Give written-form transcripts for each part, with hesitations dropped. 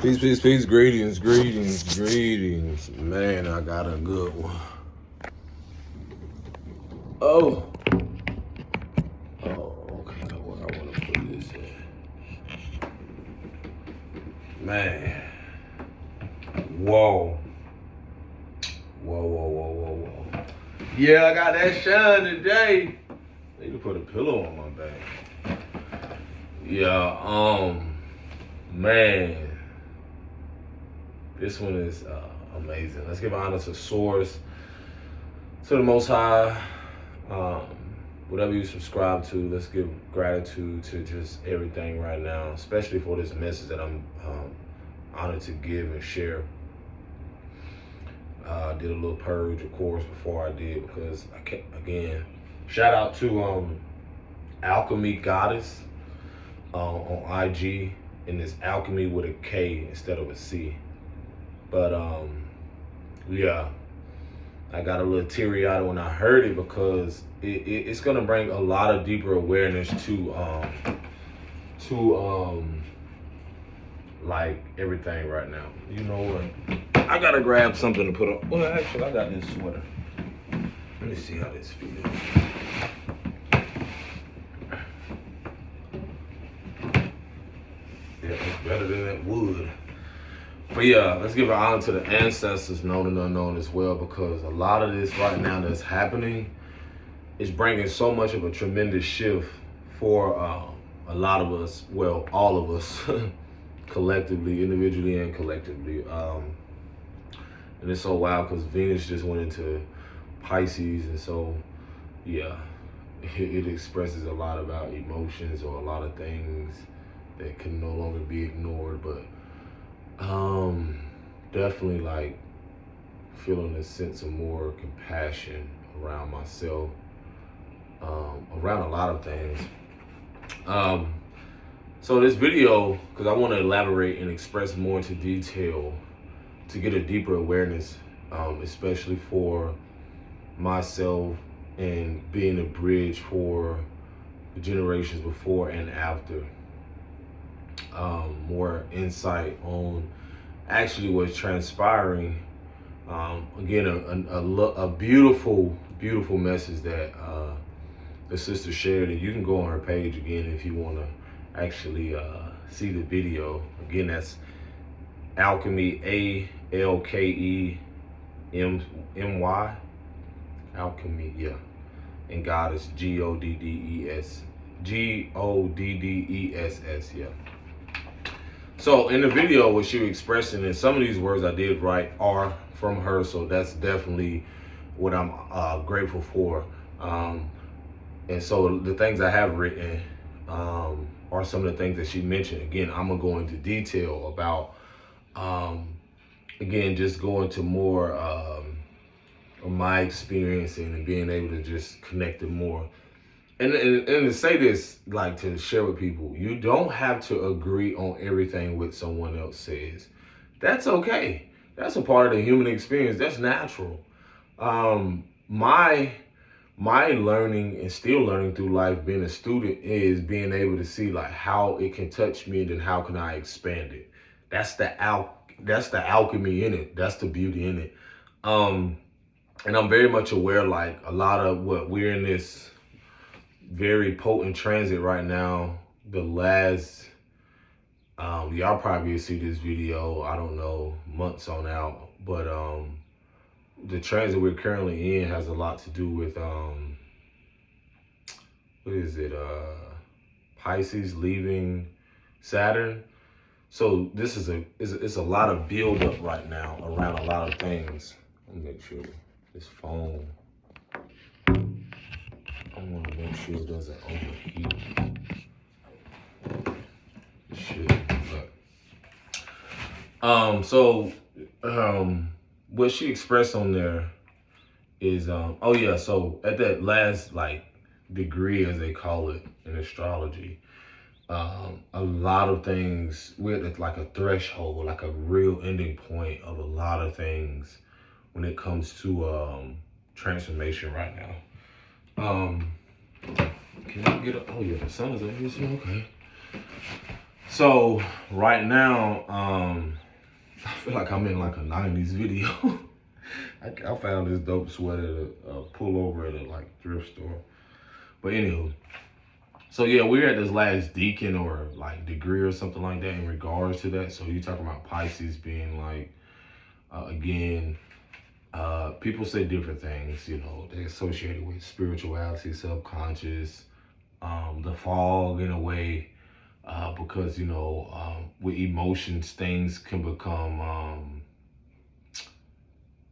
Peace, peace, peace. Greetings, greetings, greetings. Man, I got a good one. Oh, okay. Now where I want to put this in. Man. Whoa. Whoa. Yeah, I got that shine today. Need to put a pillow on my back. Yeah, man. This one is amazing. Let's give honor to Source, to the Most High. Whatever you subscribe to, let's give gratitude to just everything right now, especially for this message that I'm honored to give and share. I did a little purge, of course, before I did, because I can't, again, shout out to Alchemy Goddess on IG, and it's Alchemy with a K instead of a C. But yeah, I got a little teary-eyed when I heard it, because it's gonna bring a lot of deeper awareness to like everything right now. You know what? I gotta grab something to put on. Well, actually, I got this sweater. Let me see how this feels. Yeah, it's better than that wood. But yeah, let's give an honor to the ancestors, known and unknown as well, because a lot of this right now that's happening is bringing so much of a tremendous shift for a lot of us, well, all of us, collectively, individually and collectively. And it's so wild because Venus just went into Pisces, and so, yeah, it expresses a lot about emotions or a lot of things that can no longer be ignored, but definitely like feeling a sense of more compassion around myself, around a lot of things. So this video, because I want to elaborate and express more into detail to get a deeper awareness, especially for myself, and being a bridge for the generations before and after. More insight on actually what's transpiring. Again, a beautiful message that the sister shared, and you can go on her page again if you want to actually see the video. Again, that's Alchemy, ALKEMY, Alchemy, yeah, and Goddess, GODDESS, yeah. So in the video, what she was expressing, and some of these words I did write are from her, so that's definitely what I'm grateful for. And so the things I have written are some of the things that she mentioned. Again, I'm gonna go into detail about, again, just go into more of my experience and being able to just connect it more. And to say this, like to share with people, you don't have to agree on everything what someone else says. That's okay. That's a part of the human experience. That's natural. My learning and still learning through life, being a student, is being able to see like how it can touch me, and then how can I expand it. That's the alchemy in it. That's the beauty in it. And I'm very much aware, like a lot of what we're in this very potent transit right now. The last, y'all probably see this video, I don't know, months on out, but the transit we're currently in has a lot to do with what is it, Pisces leaving Saturn. So this is it's a lot of build up right now around a lot of things. Let me make sure this phone, I want to make sure it doesn't overheat. It should, but what she expressed on there is oh yeah, so at that last like degree, as they call it in astrology, a lot of things, we're at like a threshold, like a real ending point of a lot of things when it comes to transformation right now. Can I get up? Oh yeah, the sun is up here, so okay. So right now, I feel like I'm in like a 90s video. I found this dope sweater at a pullover at a like thrift store. But anywho, so yeah, we're at this last deacon or like degree or something like that in regards to that. So you talking about Pisces being like, again, people say different things, you know, they associated with spirituality, subconscious, the fog in a way, because, you know, with emotions, things can become,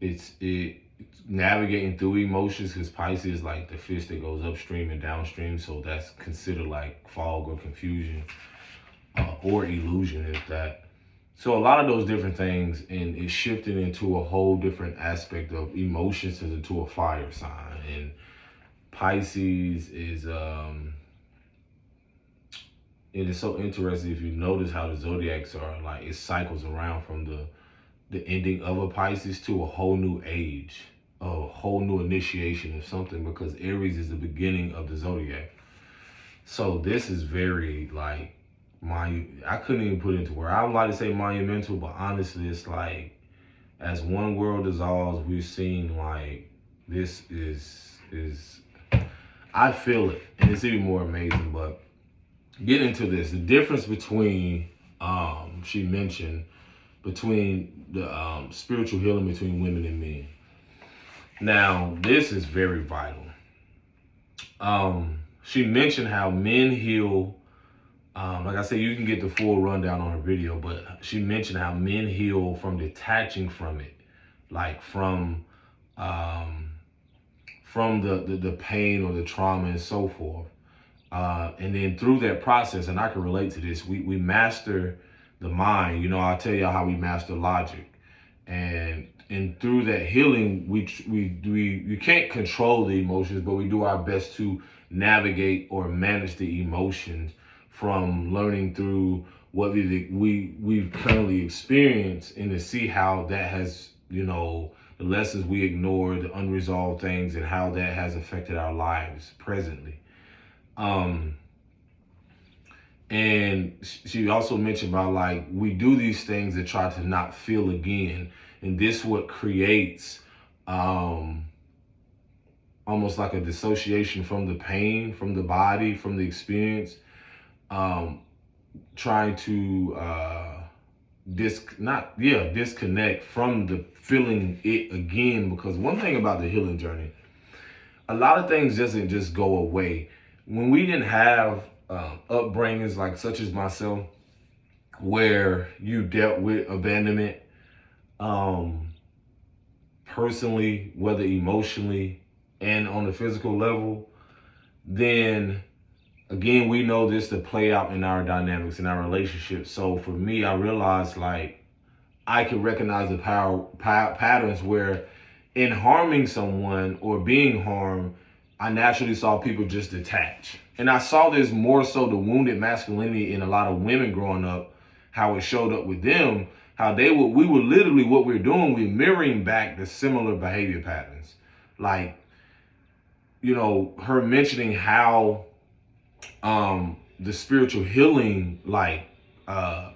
it navigating through emotions, because Pisces is like the fish that goes upstream and downstream. So that's considered like fog or confusion, or illusion is that. So a lot of those different things, and it's shifted into a whole different aspect of emotions into a fire sign. And Pisces is, it is so interesting if you notice how the zodiacs are like, it cycles around from the ending of a Pisces to a whole new age, a whole new initiation of something, because Aries is the beginning of the zodiac. So this is very like, I couldn't even put it into words. I would like to say monumental, but honestly, it's like, as one world dissolves, we're seeing like, this is I feel it, and it's even more amazing. But get into this, the difference between, she mentioned, between the spiritual healing between women and men. Now, this is very vital. She mentioned how men heal. Like I said, you can get the full rundown on her video, but she mentioned how men heal from detaching from it, like from the pain or the trauma and so forth. And then through that process, and I can relate to this, we master the mind. You know, I'll tell y'all how we master logic. And through that healing, we can't control the emotions, but we do our best to navigate or manage the emotions from learning through what we've currently experienced, and to see how that has, you know, the lessons we ignored, the unresolved things, and how that has affected our lives presently. And she also mentioned about like, we do these things to try to not feel again. And this what creates almost like a dissociation from the pain, from the body, from the experience, trying to disconnect from the feeling it again. Because one thing about the healing journey, a lot of things doesn't just go away. When we didn't have upbringings like such as myself, where you dealt with abandonment, personally, whether emotionally and on the physical level, then again, we know this to play out in our dynamics, in our relationships. So for me, I realized like, I could recognize the patterns where, in harming someone or being harmed, I naturally saw people just detach. And I saw this more so the wounded masculinity in a lot of women growing up, how it showed up with them, how we were literally, what we're doing, we're mirroring back the similar behavior patterns. Like, you know, her mentioning how the spiritual healing like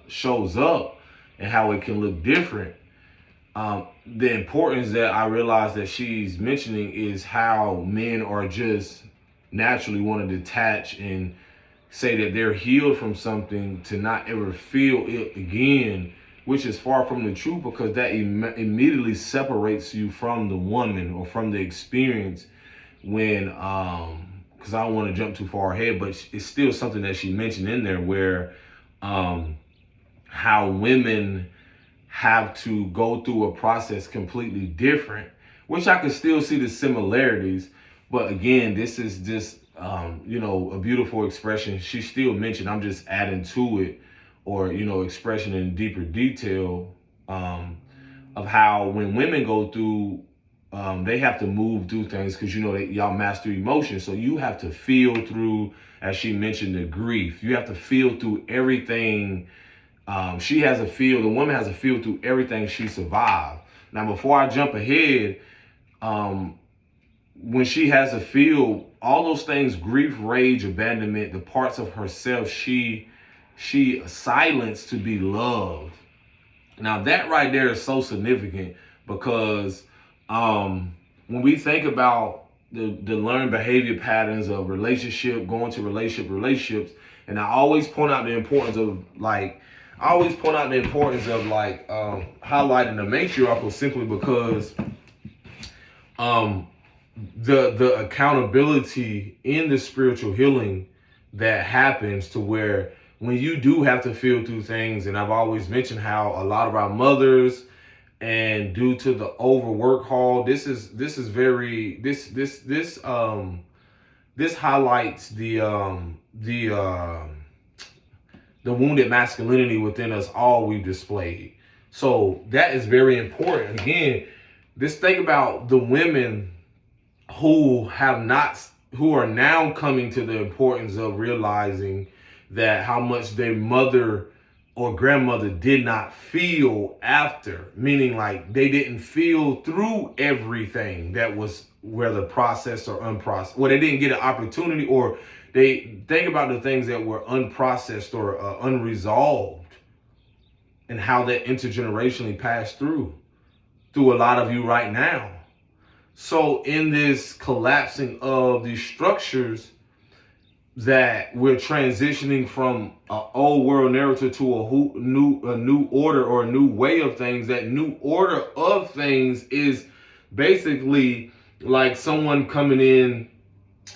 shows up and how it can look different. The importance that I realized that she's mentioning is how men are just naturally want to detach and say that they're healed from something to not ever feel it again, which is far from the truth, because that immediately separates you from the woman or from the experience. When because I don't want to jump too far ahead, but it's still something that she mentioned in there, where how women have to go through a process completely different, which I can still see the similarities. But again, this is just, you know, a beautiful expression. She still mentioned, I'm just adding to it, or, you know, expression in deeper detail, of how when women go through, they have to move through things, because, you know, y'all master emotions. So you have to feel through, as she mentioned, the grief. You have to feel through everything. The woman has to feel through everything she survived. Now, before I jump ahead, when she has to feel all those things, grief, rage, abandonment, the parts of herself she she silenced to be loved. Now that right there is so significant because when we think about the learned behavior patterns of relationship, going to relationships, and I always point out the importance of highlighting the matriarchal simply because the accountability in the spiritual healing that happens to where when you do have to feel through things, and I've always mentioned how a lot of our mothers, and due to the overwork haul, this highlights the wounded masculinity within us all we've displayed. So that is very important. Again, this thing about the women who are now coming to the importance of realizing that how much their mother or grandmother did not feel after, meaning like they didn't feel through everything that was whether processed or unprocessed, or they didn't get an opportunity, or they think about the things that were unprocessed or unresolved, and how that intergenerationally passed through a lot of you right now. So in this collapsing of these structures that we're transitioning from an old world narrative to a new order or a new way of things, that new order of things is basically like someone coming in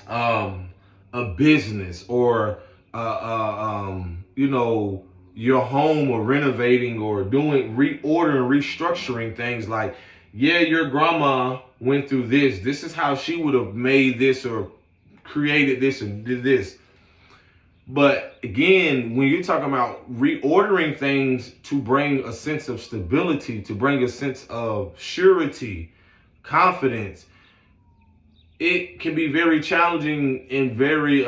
a business or your home, or renovating or doing reordering, restructuring things. Like, yeah, your grandma went through this. This is how she would have made this or created this and did this. But again, when you're talking about reordering things to bring a sense of stability, to bring a sense of surety, confidence, it can be very challenging and very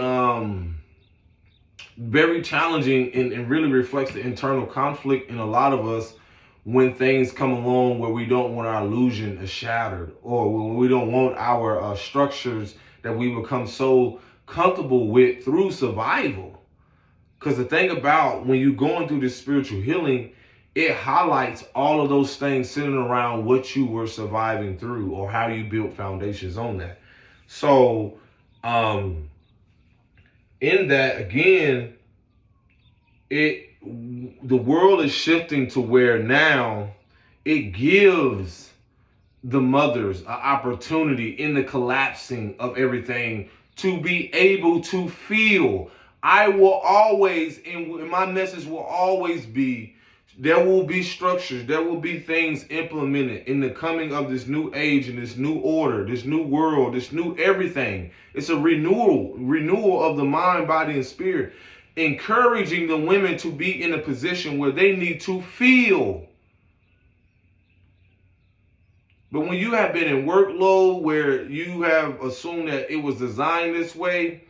challenging, and really reflects the internal conflict in a lot of us when things come along where we don't want our illusion shattered, or when we don't want our structures that we become so comfortable with through survival. Because the thing about when you're going through this spiritual healing, it highlights all of those things centered around what you were surviving through, or how you built foundations on that. So in that, again, the world is shifting to where now it gives the mothers an opportunity in the collapsing of everything to be able to feel. I will always, and my message will always be, there will be structures, there will be things implemented in the coming of this new age and this new order, this new world, this new everything. It's a renewal of the mind, body, and spirit, encouraging the women to be in a position where they need to feel. But when you have been in workload where you have assumed that it was designed this way,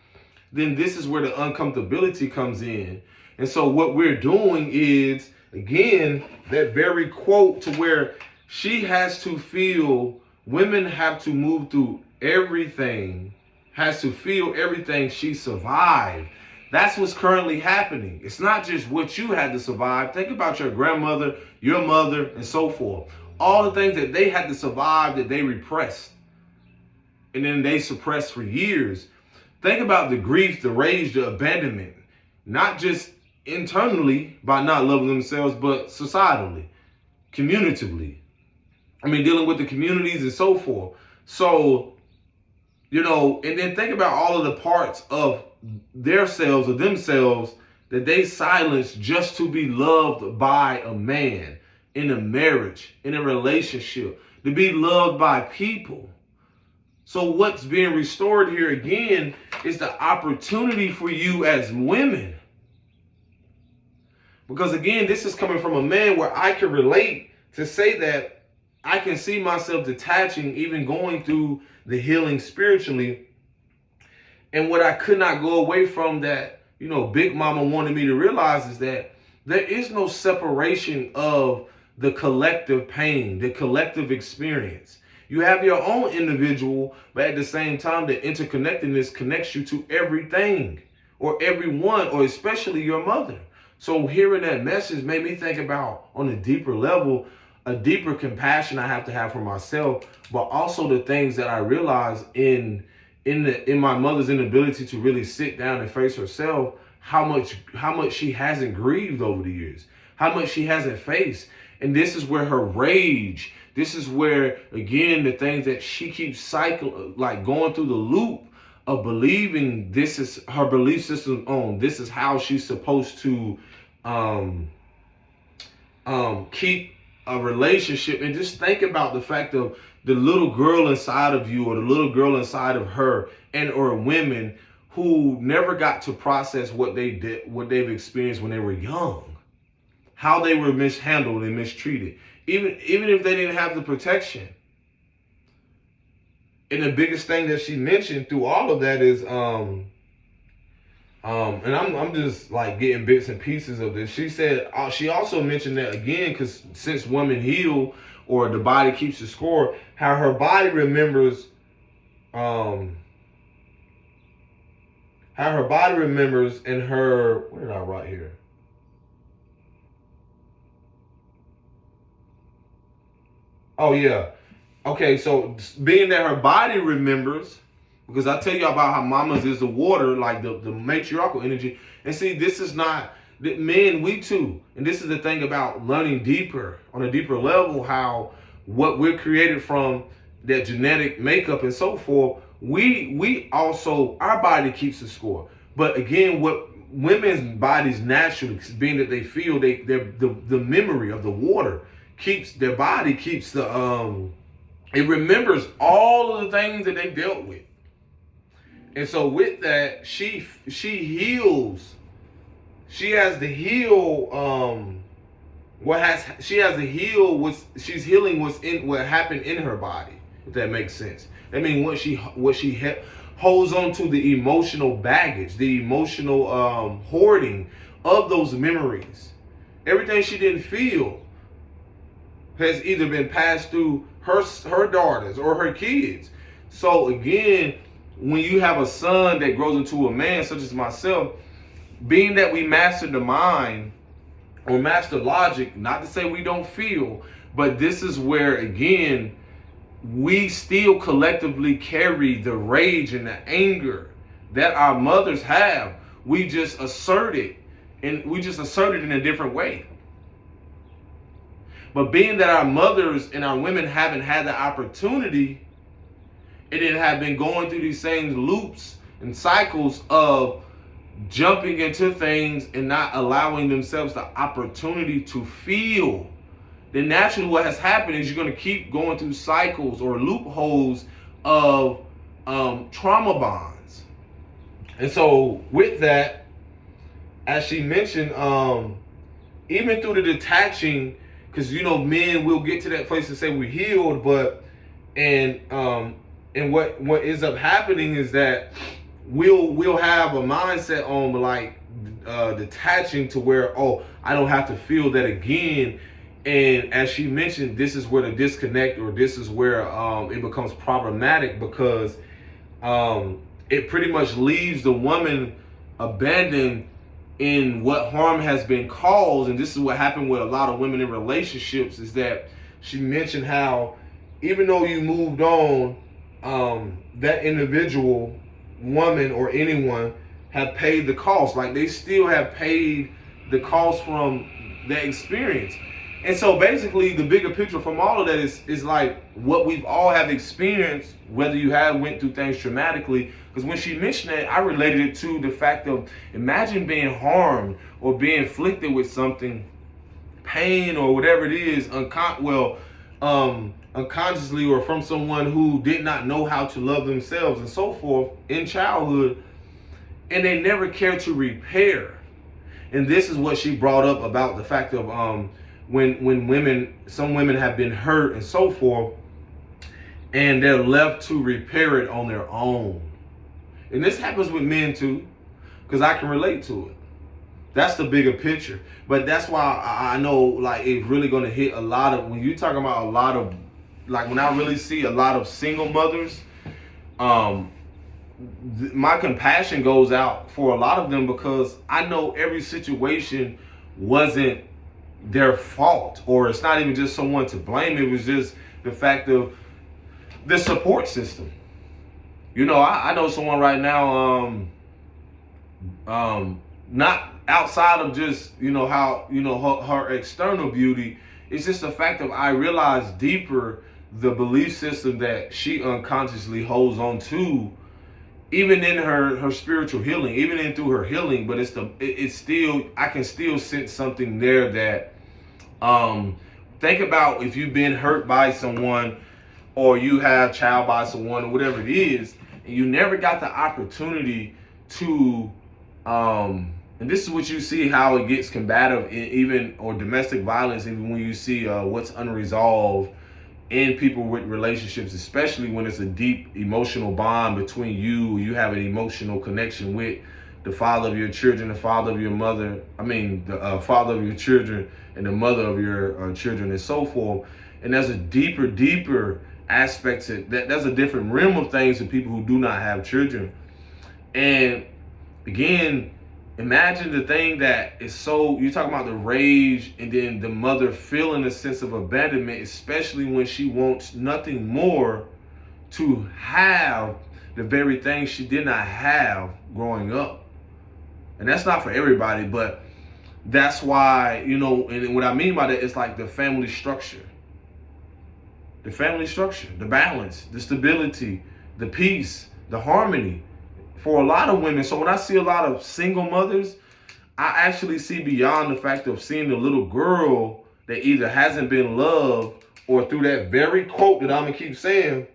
then this is where the uncomfortability comes in. And so what we're doing is, again, that very quote to where she has to feel, women have to move through everything, has to feel everything she survived. That's what's currently happening. It's not just what you had to survive. Think about your grandmother, your mother, and so forth. All the things that they had to survive that they repressed, and then they suppressed for years. Think about the grief, the rage, the abandonment, not just internally by not loving themselves, but societally, communitively. I mean, dealing with the communities and so forth. So, and then think about all of the parts of their selves or themselves that they silenced just to be loved by a man, in a marriage, in a relationship, to be loved by people. So what's being restored here again is the opportunity for you as women. Because again, this is coming from a man where I can relate to say that I can see myself detaching, even going through the healing spiritually. And what I could not go away from that, Big Mama wanted me to realize is that there is no separation of the collective pain, the collective experience. You have your own individual, but at the same time, the interconnectedness connects you to everything or everyone, or especially your mother. So hearing that message made me think about, on a deeper level, a deeper compassion I have to have for myself, but also the things that I realized in my mother's inability to really sit down and face herself, how much she hasn't grieved over the years, how much she hasn't faced. And this is where her rage, this is where, again, the things that she keeps going through the loop of believing this is her belief system on, this is how she's supposed to keep a relationship. And just think about the fact of the little girl inside of you, or the little girl inside of her, or women who never got to process what they've experienced when they were young, how they were mishandled and mistreated, even if they didn't have the protection. And the biggest thing that she mentioned through all of that is, and I'm just like getting bits and pieces of this. She said, she also mentioned that again, because since women heal, or the body keeps the score, how her body remembers, and her, what did I write here? Oh yeah. Okay, so being that her body remembers, because I tell you about how mamas is the water, like the matriarchal energy. And see, this is not, men, we too. And this is the thing about learning deeper, on a deeper level, how what we're created from, that genetic makeup and so forth, we also, our body keeps the score. But again, what women's bodies naturally, being that they feel, the memory of the water keeps, their body keeps it remembers all of the things that they dealt with. And so with that, she heals. She has to heal she's healing what happened in her body, if that makes sense. I mean, what she holds on to, the emotional baggage, the emotional hoarding of those memories. Everything she didn't feel has either been passed through her daughters or her kids. So again, when you have a son that grows into a man, such as myself, being that we master the mind or master logic, not to say we don't feel, but this is where, again, we still collectively carry the rage and the anger that our mothers have. We just assert it, and we just assert it in a different way. But being that our mothers and our women haven't had the opportunity, and then have been going through these same loops and cycles of jumping into things and not allowing themselves the opportunity to feel, then naturally what has happened is you're going to keep going through cycles or loopholes of trauma bonds. And so with that, as she mentioned, even through the detaching, because men will get to that place to say we're healed, but and what ends up happening is that we'll have a mindset on detaching to where, I don't have to feel that again. And as she mentioned, this is where the disconnect, or this is where it becomes problematic, because it pretty much leaves the woman abandoned in what harm has been caused. And this is what happened with a lot of women in relationships, is that she mentioned how even though you moved on, that individual woman or anyone have paid the cost. Like, they still have paid the cost from that experience. And so basically the bigger picture from all of that is like what we've all have experienced, whether you have went through things traumatically. Because when she mentioned that, I related it to the fact of, imagine being harmed or being afflicted with something, pain or whatever it is, unconsciously, or from someone who did not know how to love themselves and so forth in childhood, and they never care to repair. And this is what she brought up about the fact of when some women have been hurt and so forth, and they're left to repair it on their own. And this happens with men too, because I can relate to it. That's the bigger picture. But that's why I know, like, it's really going to hit a lot of, when you're talking about a lot of, like, when I really see a lot of single mothers, my compassion goes out for a lot of them, because I know every situation wasn't their fault, or it's not even just someone to blame. It was just the fact of the support system. I know someone right now, not outside of just, how, her external beauty. It's just the fact of I realized deeper the belief system that she unconsciously holds on to, even in her spiritual healing, even in through her healing. But it's still, I can still sense something there that, think about if you've been hurt by someone, or you have child by someone, or whatever it is, and you never got the opportunity to, and this is what you see how it gets combative, even, or domestic violence, even when you see what's unresolved in people with relationships, especially when it's a deep emotional bond between you. You have an emotional connection with the father of your children, the father of your mother, the father of your children, and the mother of your children, and so forth. And there's a deeper aspect to that. There's a different realm of things to people who do not have children. And again, imagine the thing that is so, you're talking about the rage, and then the mother feeling a sense of abandonment, especially when she wants nothing more to have the very thing she did not have growing up. And that's not for everybody, but that's why, and what I mean by that is like the family structure. The family structure, the balance, the stability, the peace, the harmony for a lot of women. So when I see a lot of single mothers, I actually see beyond the fact of seeing the little girl that either hasn't been loved, or through that very quote that I'm gonna keep saying,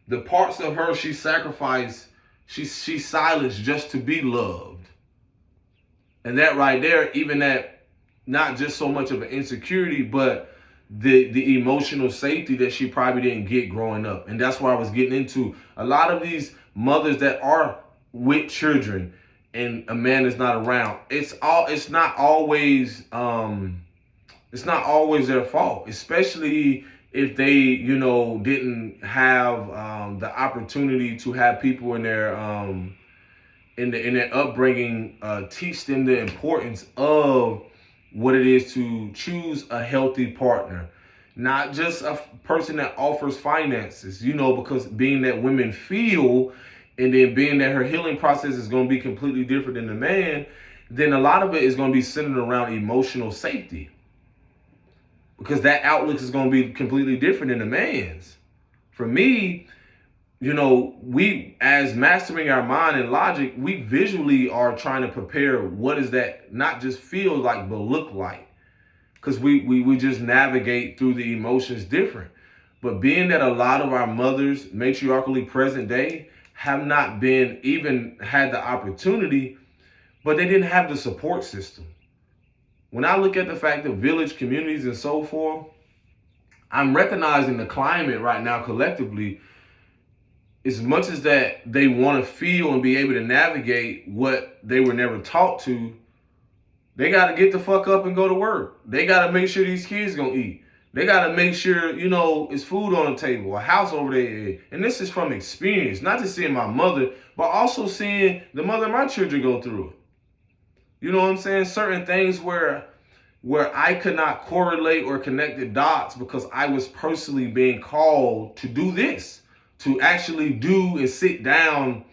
the parts of her she sacrificed, she silenced just to be loved. And that right there, even that, not just so much of an insecurity, but the emotional safety that she probably didn't get growing up. And that's why I was getting into a lot of these mothers that are with children and a man is not around. It's not always their fault, especially if they, didn't have the opportunity to have people in their in their upbringing teach them the importance of what it is to choose a healthy partner, not just a person that offers finances, because being that women feel, and then being that her healing process is going to be completely different than the man, then a lot of it is going to be centered around emotional safety, because that outlook is going to be completely different than the man's. For me, we, as mastering our mind and logic, we visually are trying to prepare what does that not just feel like, but look like. Because we just navigate through the emotions different. But being that a lot of our mothers, matriarchally present day, have not been even had the opportunity, but they didn't have the support system. When I look at the fact of village communities and so forth, I'm recognizing the climate right now collectively. As much as that they want to feel and be able to navigate what they were never taught to, they got to get the fuck up and go to work. They got to make sure these kids going to eat. They got to make sure, it's food on the table, a house over there. And this is from experience, not just seeing my mother, but also seeing the mother of my children go through it. You know what I'm saying? Certain things where I could not correlate or connect the dots, because I was personally being called to do this. To actually do and sit down,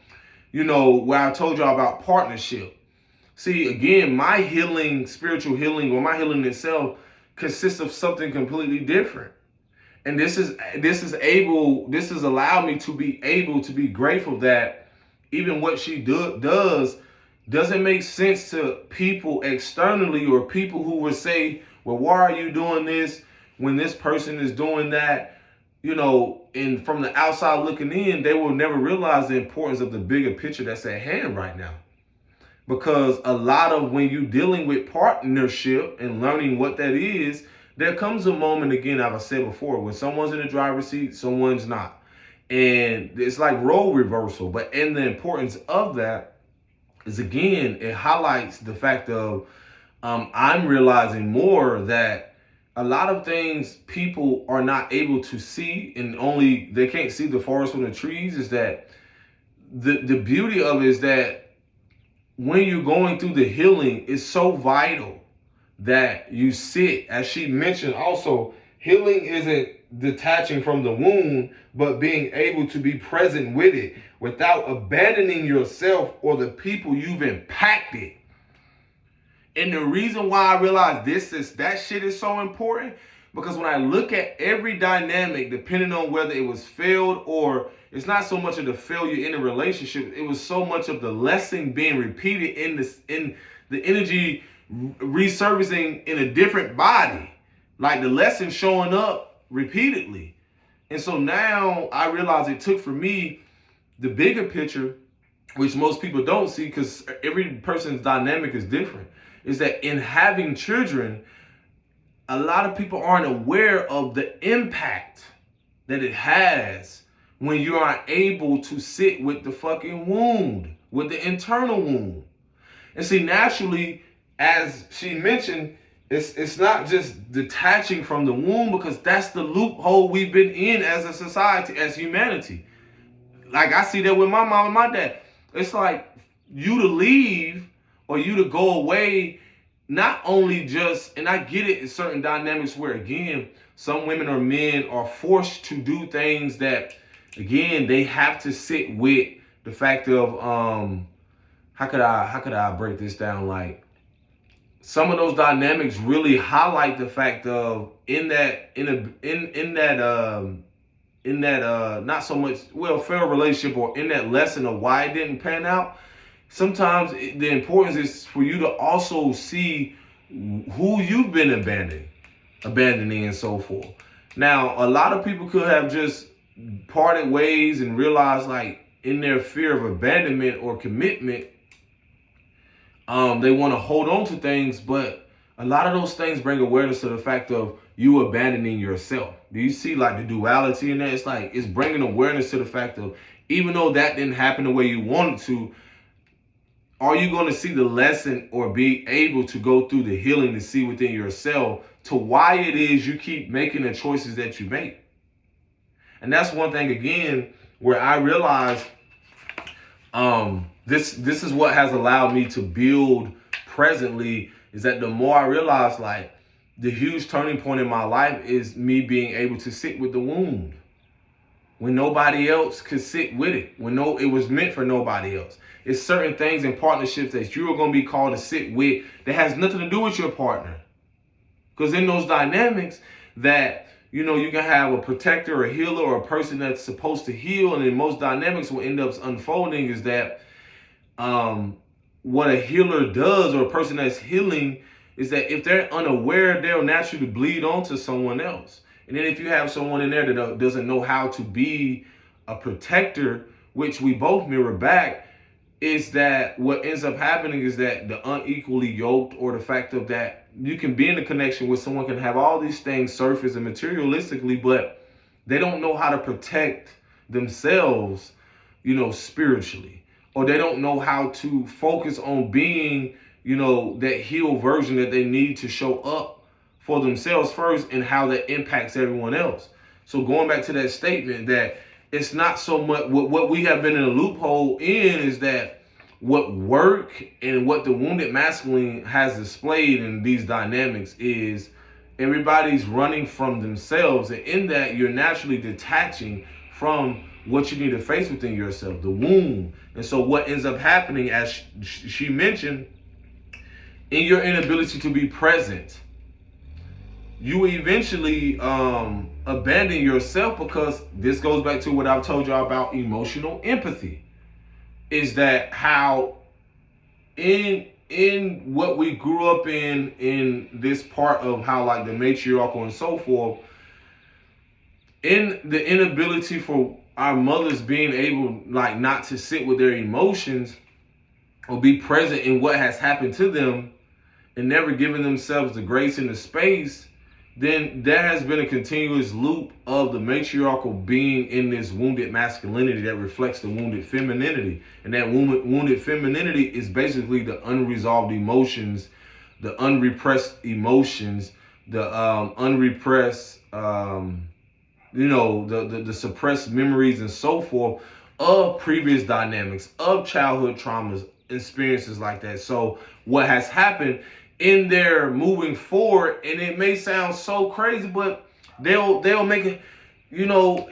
where I told y'all about partnership. See, again, my healing, spiritual healing, or my healing itself consists of something completely different. And this has allowed me to be able to be grateful that even what she doesn't make sense to people externally, or people who would say, well, why are you doing this when this person is doing that? And from the outside looking in, they will never realize the importance of the bigger picture that's at hand right now. Because a lot of when you're dealing with partnership and learning what that is, there comes a moment, again, as I said before, when someone's in the driver's seat, someone's not. And it's like role reversal. But and the importance of that is, again, it highlights the fact of I'm realizing more that a lot of things people are not able to see, and only they can't see the forest from the trees, is that the beauty of it is that when you're going through the healing, is so vital. that you sit, as she mentioned also, healing isn't detaching from the wound, but being able to be present with it without abandoning yourself or the people you've impacted. And the reason why I realize that shit is so important, because when I look at every dynamic, depending on whether it was failed or it's not so much of the failure in a relationship, it was so much of the lesson being repeated in the energy resurfacing in a different body, like the lesson showing up repeatedly. And so now I realize it took for me the bigger picture, which most people don't see because every person's dynamic is different, is that in having children, a lot of people aren't aware of the impact that it has when you aren't able to sit with the fucking wound, with the internal wound. And see, naturally, as she mentioned, it's not just detaching from the wound, because that's the loophole we've been in as a society, as humanity. Like, I see that with my mom and my dad. It's like you to leave or you to go away, not only just, and I get it in certain dynamics where, again, some women or men are forced to do things that, again, they have to sit with the fact of, how could I break this down? Like, some of those dynamics really highlight the fact of in that not so much failed relationship, or in that lesson of why it didn't pan out. Sometimes the importance is for you to also see who you've been abandoning and so forth. Now, a lot of people could have just parted ways and realized, like, in their fear of abandonment or commitment, they want to hold on to things, but a lot of those things bring awareness to the fact of you abandoning yourself. Do you see, like, the duality in that? It's like, it's bringing awareness to the fact of, even though that didn't happen the way you wanted to, are you going to see the lesson or be able to go through the healing to see within yourself to why it is you keep making the choices that you make? And that's one thing, again, where I realized this is what has allowed me to build presently, is that the more I realize, like, the huge turning point in my life is me being able to sit with the wound when nobody else could sit with it, when it was meant for nobody else. It's certain things in partnerships that you are going to be called to sit with that has nothing to do with your partner. Because in those dynamics that, you can have a protector, a healer, or a person that's supposed to heal. And in most dynamics, what ends up unfolding is that what a healer does, or a person that's healing, is that if they're unaware, they'll naturally bleed onto someone else. And then if you have someone in there that doesn't know how to be a protector, which we both mirror back, is that what ends up happening is that the unequally yoked, or the fact of that you can be in a connection with someone, can have all these things surface and materialistically, but they don't know how to protect themselves, spiritually, or they don't know how to focus on being, that healed version that they need to show up for themselves first, and how that impacts everyone else. So going back to that statement, that it's not so much what we have been in a loophole in, is that what work and what the wounded masculine has displayed in these dynamics is everybody's running from themselves. And in that, you're naturally detaching from what you need to face within yourself, the wound. And so what ends up happening, as she mentioned, in your inability to be present, you eventually abandon yourself, because this goes back to what I've told y'all about emotional empathy, is that how in what we grew up in this part of how, like, the matriarchal and so forth, in the inability for our mothers being able, like, not to sit with their emotions or be present in what has happened to them, and never giving themselves the grace and the space, then there has been a continuous loop of the matriarchal being in this wounded masculinity that reflects the wounded femininity. And that wounded femininity is basically the unresolved emotions, the unrepressed emotions, the unrepressed, the suppressed memories and so forth of previous dynamics, of childhood traumas, experiences like that. So what has happened in their moving forward. And it may sound so crazy, but they'll make it, you know,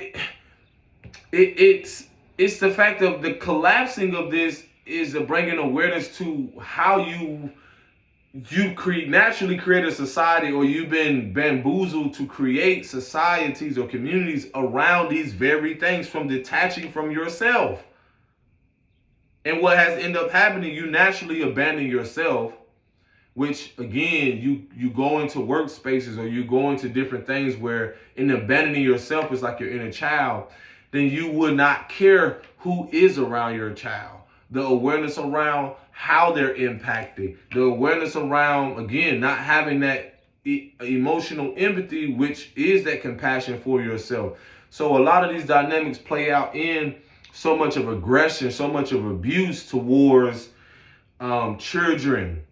it's the fact of the collapsing of this is the bringing awareness to how you naturally create a society, or you've been bamboozled to create societies or communities around these very things, from detaching from yourself. And what has ended up happening, you naturally abandon yourself, which again, you go into workspaces or you go into different things where in abandoning yourself is like your inner child, then you would not care who is around your child. The awareness around how they're impacted, the awareness around, again, not having that emotional empathy, which is that compassion for yourself. So a lot of these dynamics play out in so much of aggression, so much of abuse towards children,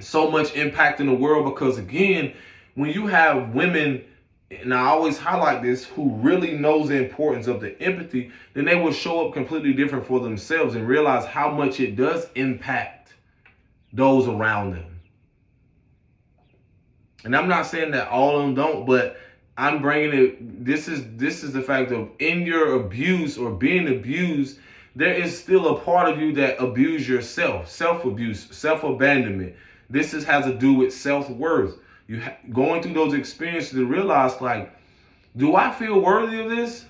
so much impact in the world. Because again, when you have women, and I always highlight this, who really knows the importance of the empathy, then they will show up completely different for themselves and realize how much it does impact those around them. And I'm not saying that all of them don't, but I'm bringing it. This is the fact of, in your abuse or being abused, there is still a part of you that abuse yourself, self-abuse, self-abandonment. This has to do with self-worth. You going through those experiences to realize, like, do I feel worthy of this?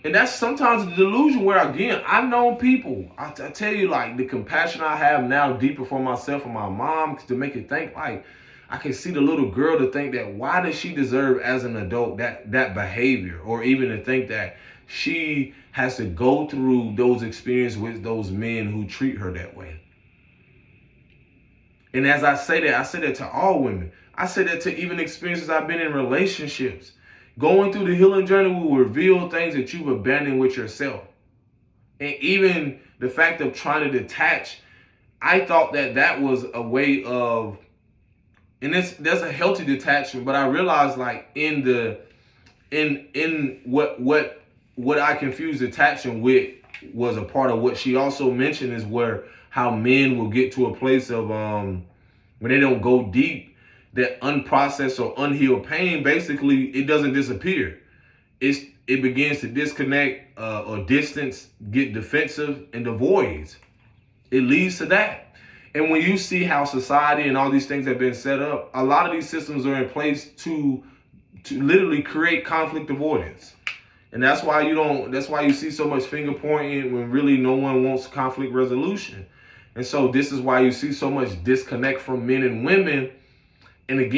And that's sometimes a delusion where, again, I've known people. I tell you, like, the compassion I have now deeper for myself and my mom, to make it think, like, I can see the little girl to think that, why does she deserve as an adult that behavior? Or even to think that she has to go through those experiences with those men who treat her that way. And as I say that to all women. I say that to even experiences I've been in relationships. Going through the healing journey will reveal things that you've abandoned with yourself. And even the fact of trying to detach, I thought that was a way of, and there's a healthy detachment, but I realized, like, in what I confused detachment with was a part of what she also mentioned, is where how men will get to a place of when they don't go deep, that unprocessed or unhealed pain, basically it doesn't disappear. It begins to disconnect or distance, get defensive, and avoids. It leads to that. And when you see how society and all these things have been set up, a lot of these systems are in place to literally create conflict avoidance. And that's why you see so much finger pointing when really no one wants conflict resolution. And so this is why you see so much disconnect from men and women. And again,